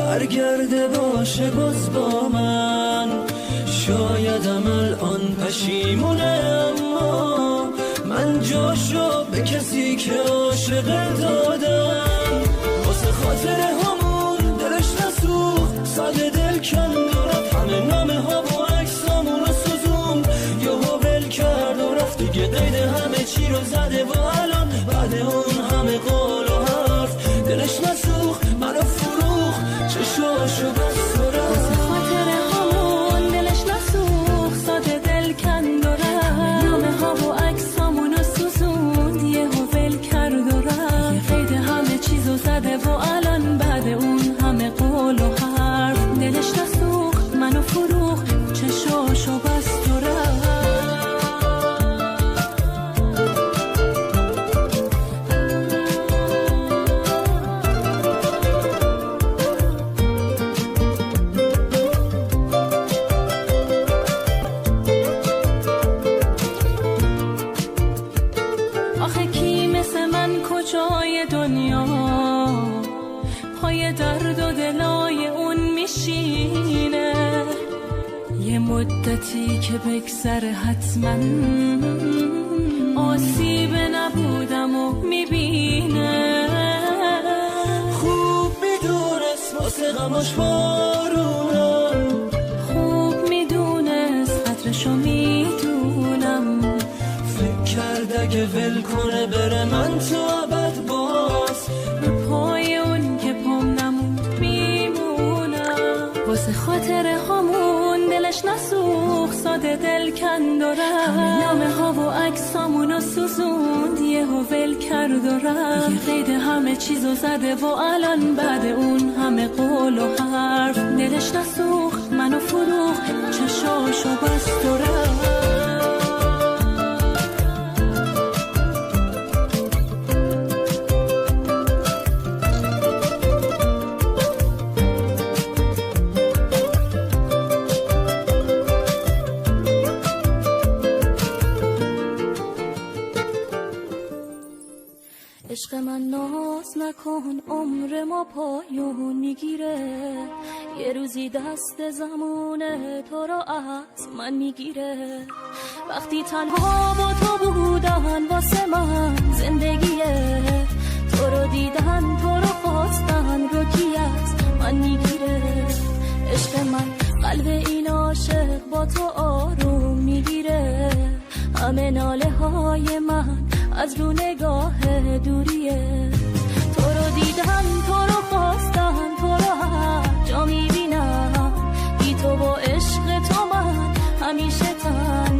برگرده باشه باز با من. شایدم الان پشیمونه، اما من جاشو به کسی که عاشق دادم. واسه خاطر همون دلش نسوخت، ساده دل کند و رفت، همه نامه ها و عکسامون رو سوزون. یهو ول کرد و رفت دیگه، قید همه چی رو زده و الان بعد اون همه قول و حرف دلش نسوخت، منو فروخت، چشاشو بست و رفت. واسه خاطر همون دلش نسوخت، ساده دل کند و رفت، نامه ها و عکسامون رو سوزون. یهو ول کرد و رفت، قید همه چیزو زده و الان بعد اون همه قول و حرف دلش نسوخت، منو فروخت، چشاشو بست و رفت. آخه کی مثل من کجای دنیا پای درد و دلای اون میشینه؟ یه مدتی که بگذره حتما آسیب نبودم و میبینه. خوب میدونست واسه غماش بارونم، خوب میدونست قدرشو میدونم. فکر کرد اگه ول کنه بره من تو ابد باز به پای اون که پام نموند میمونم. واسه خاطر همون دلش نسوخت، ساده دل کند و رفت، همه نامه ها و عکسامونو سوزوند. یهو ول کرد و رفت، یه قید همه چیزو زده و الان بعد اون همه قول و حرف دلش نسوخت، منو فروخت، چشاشو بست و رفت. عشق من ناز نکن، عمر ما پایون میگیره. یه روزی دست زمونه تو رو از من میگیره. وقتی تنها با تو بودن واسه من زندگیه، تو رو دیدن، تو رو خواستن، رو کی از من میگیره. عشق من قلب این عاشق با تو آروم میگیره. همه ناله های من از رو نگاه دوریه. تو رو دیدم، تو رو خواستم، تو رو هر جا میبینم. بی تو با عشق تو من همیشه تن